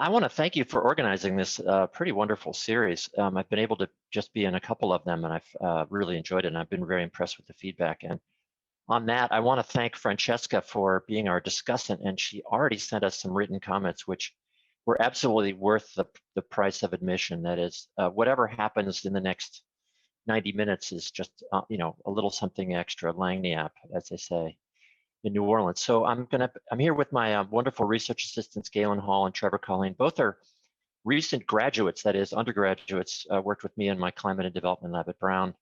I want to thank you for organizing this pretty wonderful series. I've been able to just be in a couple of them, and I've really enjoyed it, and I've been very impressed with the feedback. And on that, I want to thank Francesca for being our discussant, and she already sent us some written comments, which were absolutely worth the price of admission. That is, whatever happens in the next 90 minutes is just, a little something extra, lagniappe, as they say in New Orleans. So I'm here with my wonderful research assistants, Galen Hall and Trevor Culhane. Both are recent graduates, that is undergraduates, worked with me in my climate and development lab at Brown,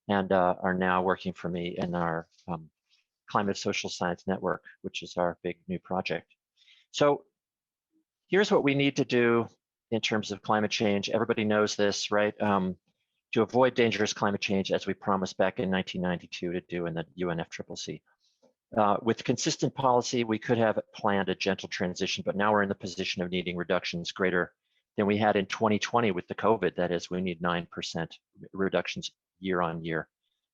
and are now working for me in our Climate Social Science Network, which is our big new project. So here's what we need to do in terms of climate change. Everybody knows this, right? To avoid dangerous climate change, as we promised back in 1992 to do in the UNFCCC. With consistent policy, we could have planned a gentle transition, but now we're in the position of needing reductions greater than we had in 2020 with the COVID. That is, we need 9% reductions year on year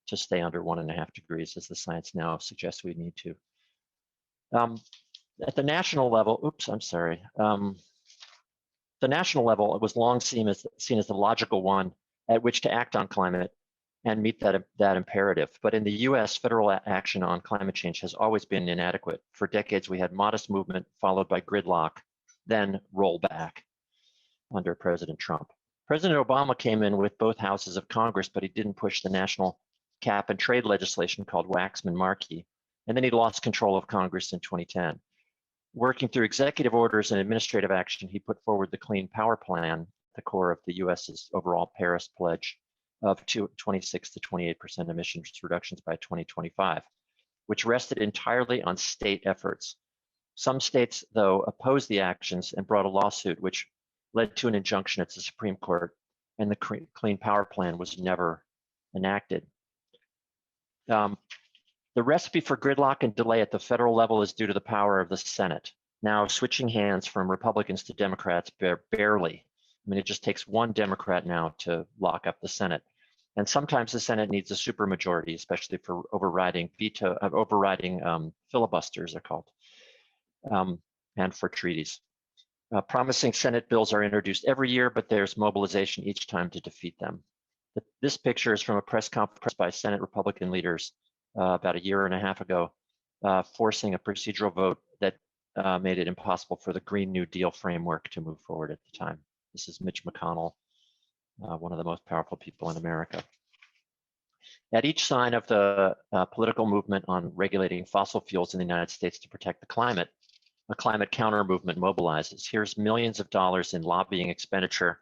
to stay under 1.5 degrees, as the science now suggests we need to. At the national level, the national level, it was long seen as the logical one at which to act on climate and meet that imperative. But in the US, federal action on climate change has always been inadequate. For decades, we had modest movement followed by gridlock, then rollback under President Trump. President Obama came in with both houses of Congress, but he didn't push the national cap and trade legislation called Waxman-Markey, and then he lost control of Congress in 2010. Working through executive orders and administrative action, he put forward the Clean Power Plan, the core of the US's overall Paris pledge of 26 to 28% emissions reductions by 2025, which rested entirely on state efforts. Some states, though, opposed the actions and brought a lawsuit, which led to an injunction at the Supreme Court, and the Clean Power Plan was never enacted. The recipe for gridlock and delay at the federal level is due to the power of the Senate, now switching hands from Republicans to Democrats barely. I mean, it just takes one Democrat now to lock up the Senate. And sometimes the Senate needs a supermajority, especially for overriding filibusters, they're called, and for treaties. Promising Senate bills are introduced every year, but there's mobilization each time to defeat them. This picture is from a press conference by Senate Republican leaders about 1.5 years ago, forcing a procedural vote that made it impossible for the Green New Deal framework to move forward at the time. This is Mitch McConnell, one of the most powerful people in America. At each sign of the political movement on regulating fossil fuels in the United States to protect the climate, a climate counter movement mobilizes. Here's millions of dollars in lobbying expenditure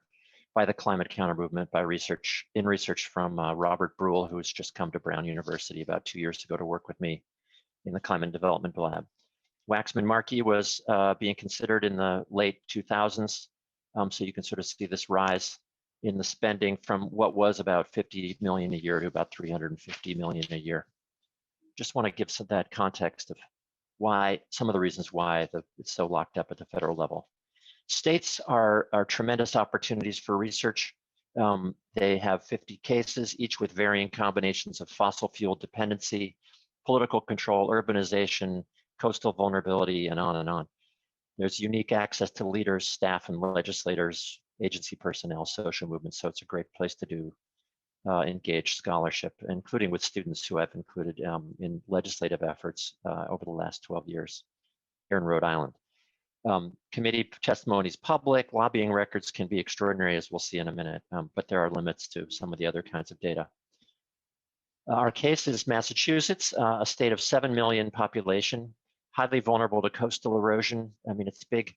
by the climate counter movement by research from Robert Brule, who has just come to Brown University about 2 years ago to work with me in the Climate Development Lab. Waxman-Markey was being considered in the late 2000s. So you can sort of see this rise in the spending from what was about 50 million a year to about 350 million a year. Just want to give some of that context of why, some of the reasons why it's so locked up at the federal level. States are tremendous opportunities for research. They have 50 cases, each with varying combinations of fossil fuel dependency, political control, urbanization, coastal vulnerability, and on and on. There's unique access to leaders, staff, and legislators, agency personnel, social movements, so it's a great place to do engaged scholarship, including with students who I've included in legislative efforts over the last 12 years here in Rhode Island. Committee testimonies public, lobbying records can be extraordinary, as we'll see in a minute, but there are limits to some of the other kinds of data. Our case is Massachusetts, a state of 7 million population, highly vulnerable to coastal erosion. I mean, its big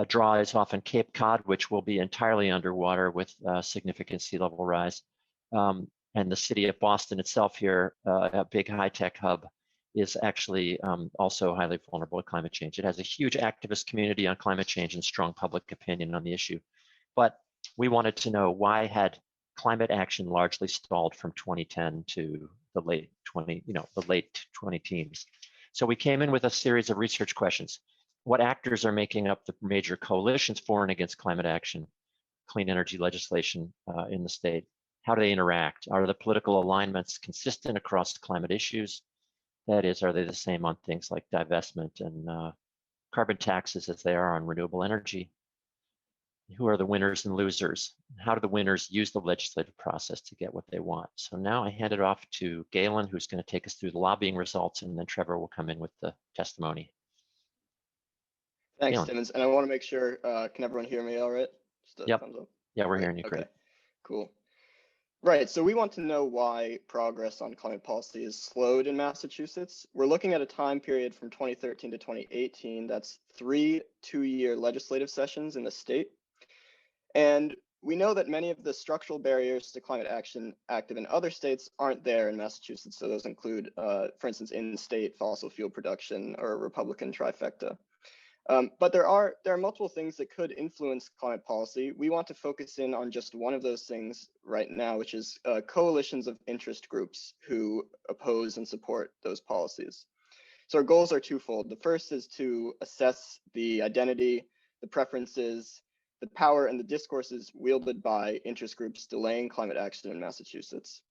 draw is often Cape Cod, which will be entirely underwater with significant sea level rise. And the city of Boston itself here, a big high-tech hub, is actually also highly vulnerable to climate change. It has a huge activist community on climate change and strong public opinion on the issue. But we wanted to know, why had climate action largely stalled from 2010 to the late 20 teens? So we came in with a series of research questions. What actors are making up the major coalitions for and against climate action, clean energy legislation in the state? How do they interact? Are the political alignments consistent across climate issues? That is, are they the same on things like divestment and carbon taxes as they are on renewable energy? Who are the winners and losers? How do the winners use the legislative process to get what they want? So now I hand it off to Galen, who's going to take us through the lobbying results, and then Trevor will come in with the testimony. Thanks, Galen. Timmons. And I want to make sure, can everyone hear me all right? Just a Yep. thumbs up. Yeah, we're hearing you great. Okay, cool. Right, so we want to know why progress on climate policy is slowed in Massachusetts. We're looking at a time period from 2013 to 2018. That's 3 two-year legislative sessions in the state. And we know that many of the structural barriers to climate action active in other states aren't there in Massachusetts. So those include, for instance, in-state fossil fuel production or a Republican trifecta. But there are multiple things that could influence climate policy. We want to focus in on just one of those things right now, which is coalitions of interest groups who oppose and support those policies. So our goals are twofold. The first is to assess the identity, the preferences, the power, and the discourses wielded by interest groups delaying climate action in Massachusetts.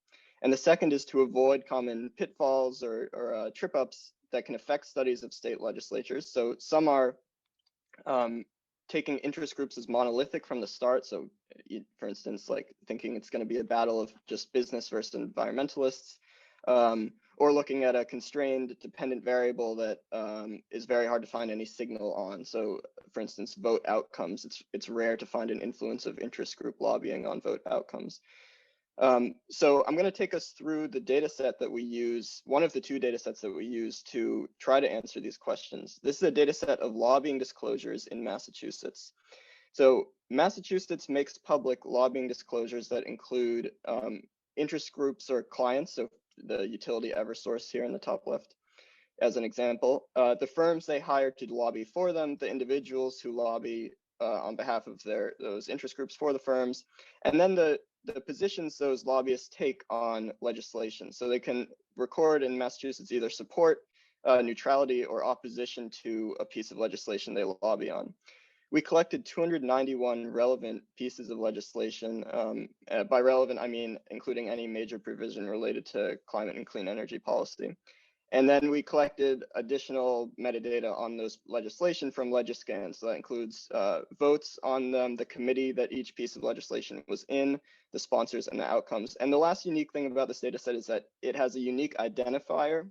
And the second is to avoid common pitfalls or trip-ups that can affect studies of state legislatures. So some are taking interest groups as monolithic from the start. So for instance, like thinking it's going to be a battle of just business versus environmentalists, or looking at a constrained dependent variable that is very hard to find any signal on. So for instance, vote outcomes, it's rare to find an influence of interest group lobbying on vote outcomes. So I'm going to take us through the data set that we use, one of the two data sets that we use to try to answer these questions. This is a data set of lobbying disclosures in Massachusetts. So Massachusetts makes public lobbying disclosures that include interest groups or clients, so the utility Eversource here in the top left, as an example, the firms they hire to lobby for them, the individuals who lobby on behalf of those interest groups for the firms, and then the positions those lobbyists take on legislation. So they can record in Massachusetts either support, neutrality, or opposition to a piece of legislation they lobby on. We collected 291 relevant pieces of legislation. By relevant, I mean including any major provision related to climate and clean energy policy. And then we collected additional metadata on those legislation from Legiscan. So that includes votes on them, the committee that each piece of legislation was in, the sponsors, and the outcomes. And the last unique thing about this data set is that it has a unique identifier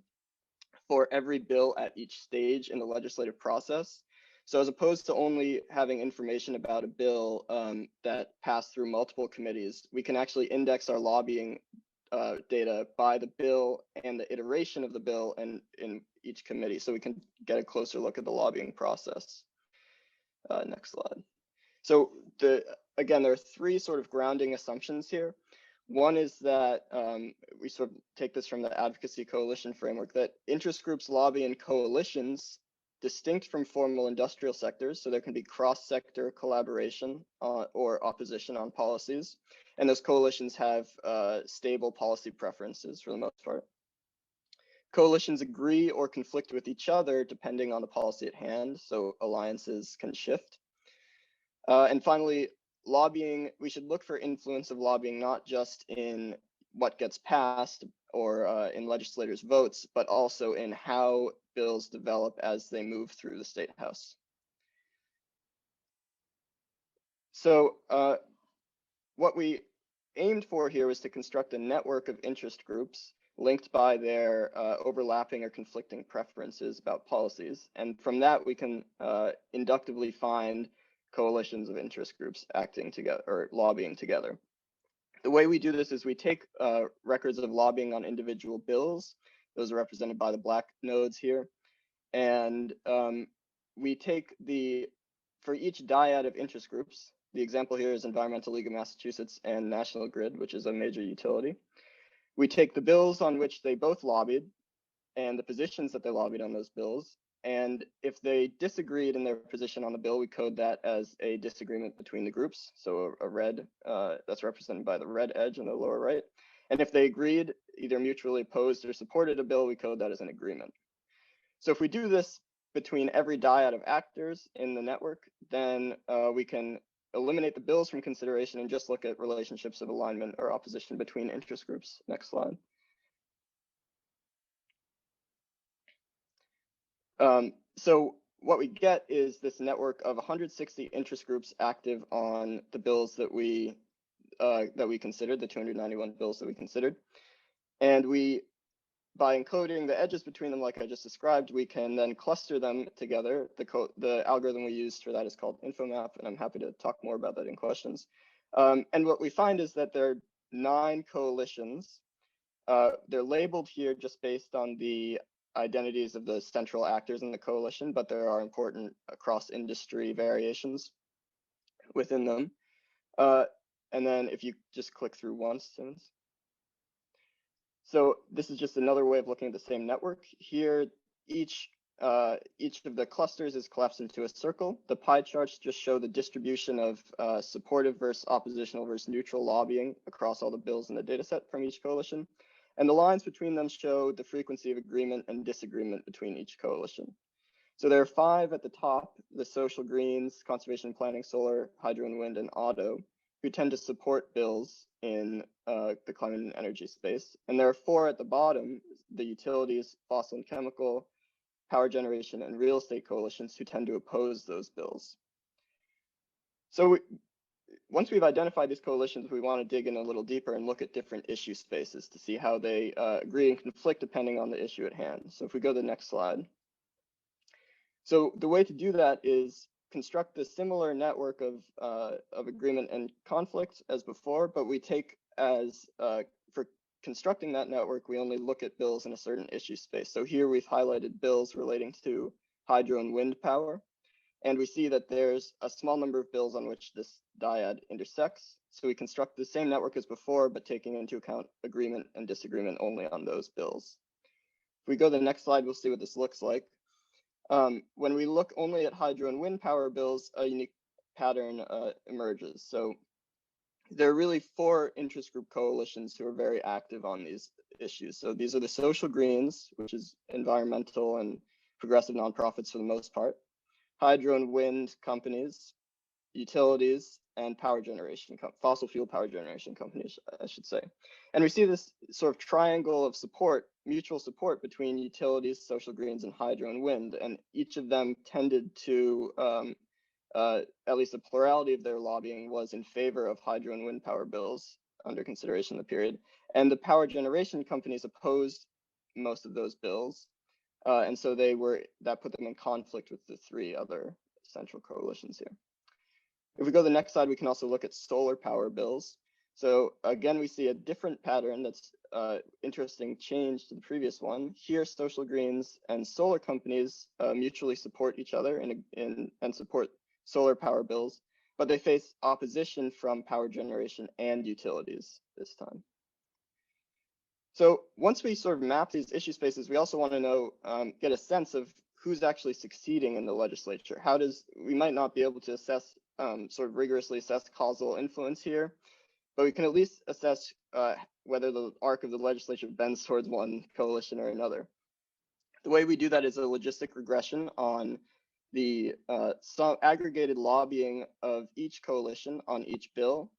for every bill at each stage in the legislative process. So as opposed to only having information about a bill that passed through multiple committees, we can actually index our lobbying data by the bill and the iteration of the bill and in each committee, so we can get a closer look at the lobbying process. Next slide. So again, there are three sort of grounding assumptions here. One is that we sort of take this from the Advocacy Coalition framework, that interest groups lobby in coalitions distinct from formal industrial sectors, so there can be cross-sector collaboration or opposition on policies. And those coalitions have stable policy preferences for the most part. Coalitions agree or conflict with each other depending on the policy at hand, so alliances can shift. And finally, lobbying, we should look for influence of lobbying not just in what gets passed or in legislators' votes, but also in how bills develop as they move through the State House. So what we aimed for here was to construct a network of interest groups linked by their overlapping or conflicting preferences about policies. And from that, we can inductively find coalitions of interest groups acting together or lobbying together. The way we do this is we take records of lobbying on individual bills. Those are represented by the black nodes here. And we take for each dyad of interest groups, the example here is Environmental League of Massachusetts and National Grid, which is a major utility. We take the bills on which they both lobbied and the positions that they lobbied on those bills. And if they disagreed in their position on the bill, we code that as a disagreement between the groups. So a red, that's represented by the red edge in the lower right. And if they agreed, either mutually opposed or supported a bill, we code that as an agreement. So if we do this between every dyad of actors in the network, then we can eliminate the bills from consideration and just look at relationships of alignment or opposition between interest groups. Next slide. So what we get is this network of 160 interest groups active on the bills that we considered, the 291 bills that we considered. And by encoding the edges between them, like I just described, we can then cluster them together. The algorithm we used for that is called InfoMap, and I'm happy to talk more about that in questions. And what we find is that there are 9 coalitions. They're labeled here just based on the identities of the central actors in the coalition, but there are important cross-industry variations within them. And then if you just click through once, Timmons. So this is just another way of looking at the same network. Here, each of the clusters is collapsed into a circle. The pie charts just show the distribution of supportive versus oppositional versus neutral lobbying across all the bills in the dataset from each coalition. And the lines between them show the frequency of agreement and disagreement between each coalition. So there are 5 at the top: the social greens, conservation planning, solar, hydro and wind, and auto, who tend to support bills in the climate and energy space. And there are 4 at the bottom: the utilities, fossil and chemical, power generation, and real estate coalitions, who tend to oppose those bills. So once we've identified these coalitions, we want to dig in a little deeper and look at different issue spaces to see how they agree and conflict depending on the issue at hand. So if we go to the next slide. So the way to do that is construct a similar network of agreement and conflict as before, but we take as, for constructing that network, we only look at bills in a certain issue space. So here we've highlighted bills relating to hydro and wind power. And we see that there's a small number of bills on which this dyad intersects. So we construct the same network as before, but taking into account agreement and disagreement only on those bills. If we go to the next slide, we'll see what this looks like. When we look only at hydro and wind power bills, a unique pattern emerges. So there are really 4 interest group coalitions who are very active on these issues. So these are the social greens, which is environmental and progressive nonprofits for the most part, hydro and wind companies, utilities, and power generation, fossil fuel power generation companies, I should say. And we see this sort of triangle of support, mutual support between utilities, social greens, and hydro and wind. And each of them tended to, at least a plurality of their lobbying was in favor of hydro and wind power bills under consideration in the period. And the power generation companies opposed most of those bills. And so that put them in conflict with the 3 other central coalitions here. If we go to the next slide, we can also look at solar power bills. So again, we see a different pattern that's interesting change to the previous one. Here, social greens and solar companies mutually support each other and support solar power bills, but they face opposition from power generation and utilities this time. So once we sort of map these issue spaces, we also want to know, get a sense of who's actually succeeding in the legislature. We might not be able to assess, sort of rigorously assess causal influence here, but we can at least assess whether the arc of the legislature bends towards one coalition or another. The way we do that is a logistic regression on the aggregated lobbying of each coalition on each bill.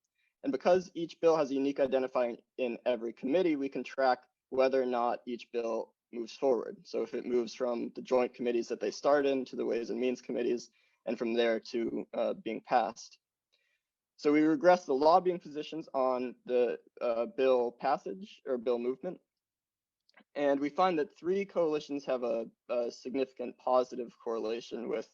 And because each bill has a unique identifier in every committee, we can track whether or not each bill moves forward. So if it moves from the joint committees that they start in to the Ways and Means committees, and from there to being passed. So we regress the lobbying positions on the bill passage or bill movement. And we find that 3 coalitions have a significant positive correlation with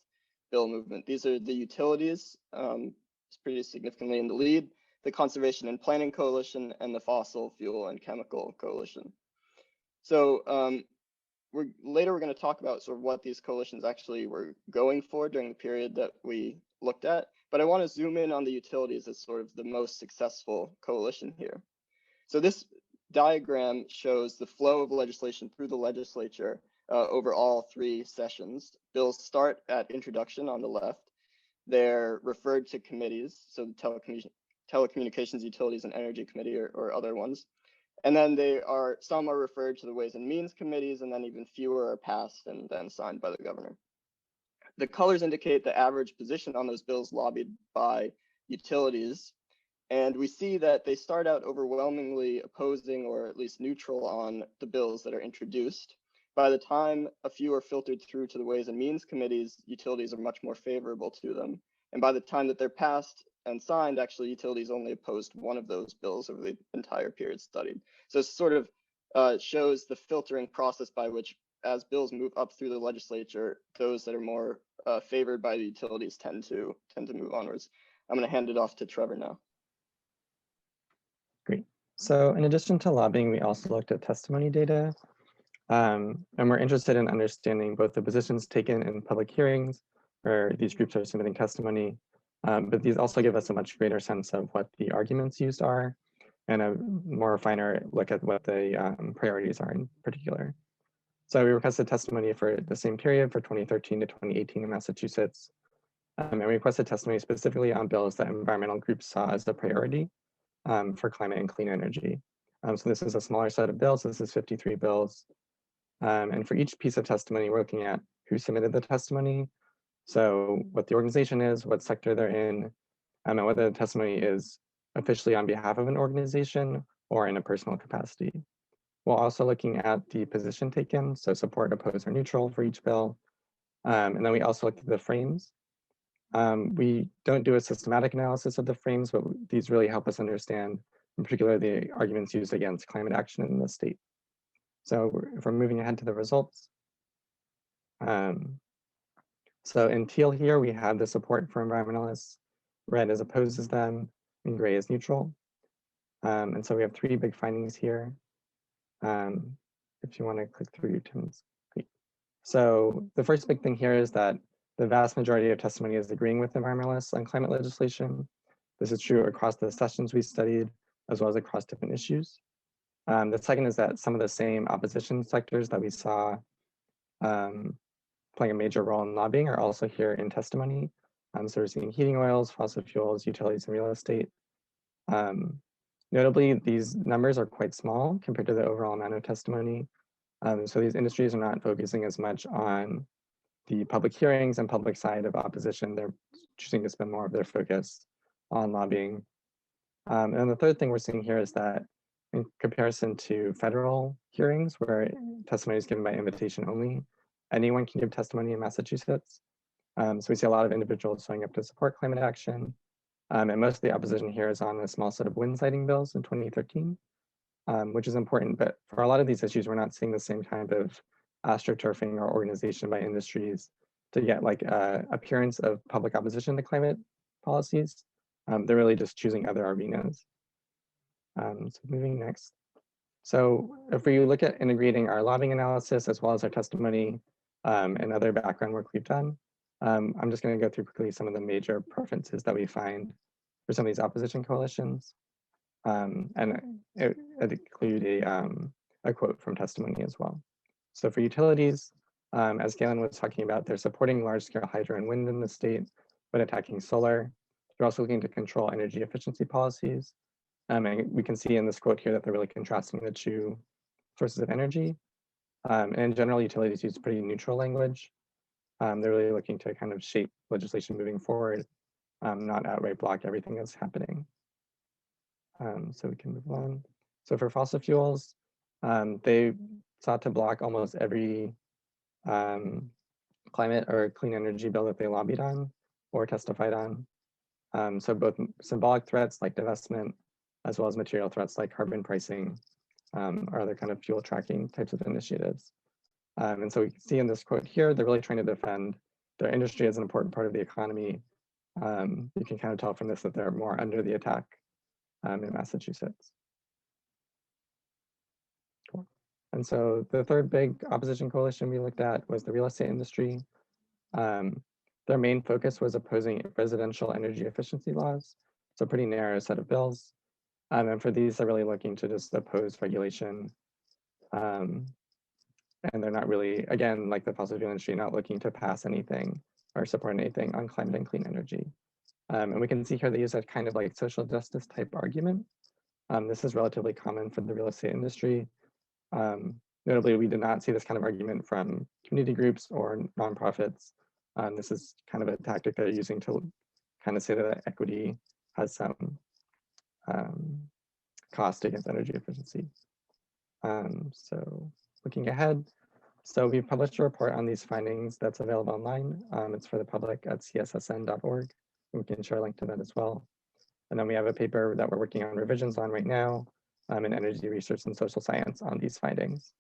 bill movement. These are the utilities, it's pretty significantly in the lead, the Conservation and Planning Coalition, and the Fossil Fuel and Chemical Coalition. So later we're going to talk about sort of what these coalitions actually were going for during the period that we looked at, but I want to zoom in on the utilities as sort of the most successful coalition here. So this diagram shows the flow of legislation through the legislature over all 3 sessions. Bills start at introduction on the left. They're referred to committees, so the Telecommunications, Utilities, and Energy Committee or other ones. And then some are referred to the Ways and Means committees, and then even fewer are passed and then signed by the governor. The colors indicate the average position on those bills lobbied by utilities. And we see that they start out overwhelmingly opposing or at least neutral on the bills that are introduced. by the time a few are filtered through to the Ways and Means committees, utilities are much more favorable to them. And by the time that they're passed and signed, actually utilities only opposed one of those bills over the entire period studied. So it sort of shows the filtering process by which, as bills move up through the legislature, those that are more favored by the utilities tend to move onwards. I'm going to hand it off to Trevor now. Great. So in addition to lobbying, we also looked at testimony data. And we're interested in understanding both the positions taken in public hearings, where these groups are submitting testimony, but these also give us a much greater sense of what the arguments used are, and a more finer look at what the priorities are in particular. So we requested testimony for the same period for 2013 to 2018 in Massachusetts, and we requested testimony specifically on bills that environmental groups saw as a priority for climate and clean energy. So this is a smaller set of bills. This is 53 bills. And for each piece of testimony, we're looking at who submitted the testimony, so what the organization is, what sector they're in, and whether the testimony is officially on behalf of an organization or in a personal capacity. We're also looking at the position taken, so support, oppose, or neutral for each bill. And then we also looked at the frames. We don't do a systematic analysis of the frames, but these really help us understand, in particular, the arguments used against climate action in the state. So if we're moving ahead to the results. So in teal here, we have the support for environmentalists. Red is opposes them, and gray is neutral. And so we have three big findings here. If you want to click through Timmons. Great. So the first big thing here is that the vast majority of testimony is agreeing with environmentalists on climate legislation. This is true across the sessions we studied, as well as across different issues. The second is that some of the same opposition sectors that we saw playing a major role in lobbying are also here in testimony. So we're seeing heating oils, fossil fuels, utilities, and real estate. Notably, these numbers are quite small compared to the overall amount of testimony. So these industries are not focusing as much on the public hearings and public side of opposition. They're choosing to spend more of their focus on lobbying. And the third thing we're seeing here is that in comparison to federal hearings where testimony is given by invitation only, anyone can give testimony in Massachusetts. So we see a lot of individuals showing up to support climate action. And most of the opposition here is on a small set of wind siting bills in 2013, which is important. But for a lot of these issues, we're not seeing the same kind of astroturfing or organization by industries to get like appearance of public opposition to climate policies. They're really just choosing other arenas. So moving next. So if we look at integrating our lobbying analysis as well as our testimony and other background work we've done, I'm just going to go through quickly some of the major preferences that we find for some of these opposition coalitions. And it include a quote from testimony as well. So for utilities, as Galen was talking about, they're supporting large-scale hydro and wind in the state, but attacking solar. They're also looking to control energy efficiency policies. And we can see in this quote here that they're really contrasting the two sources of energy. And in general, utilities use pretty neutral language. They're really looking to kind of shape legislation moving forward, not outright block everything that's happening. So we can move on. So for fossil fuels, they sought to block almost every climate or clean energy bill that they lobbied on or testified on. So both symbolic threats like divestment, as well as material threats like carbon pricing, or other kind of fuel tracking types of initiatives. And so we can see in this quote here, they're really trying to defend their industry as an important part of the economy. You can kind of tell from this that they're more under the attack in Massachusetts. Cool. And so the third big opposition coalition we looked at was the real estate industry. Their main focus was opposing residential energy efficiency laws. So a pretty narrow set of bills. And for these, they're really looking to just oppose regulation. And they're not really, again, like the fossil fuel industry, not looking to pass anything or support anything on climate and clean energy. And we can see here they use a kind of like social justice type argument. This is relatively common for the real estate industry. Notably, we did not see this kind of argument from community groups or nonprofits. This is kind of a tactic they're using to kind of say that equity has some cost against energy efficiency. So looking ahead, So we published a report on these findings that's available online. It's for the public at cssn.org. We can share a link to that as well. And then we have a paper that we're working on revisions on right now in energy research and social science on these findings.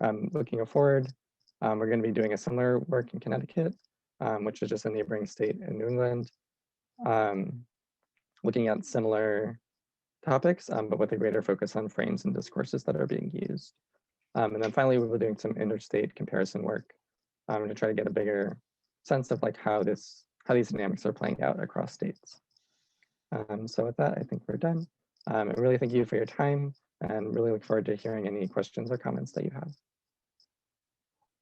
Looking forward, we're going to be doing a similar work in Connecticut, which is just a neighboring state in New England, looking at similar topics, but with a greater focus on frames and discourses that are being used. And then finally, we'll be doing some interstate comparison work to try to get a bigger sense of like how these dynamics are playing out across states. So with that, I think we're done. I really thank you for your time and really look forward to hearing any questions or comments that you have.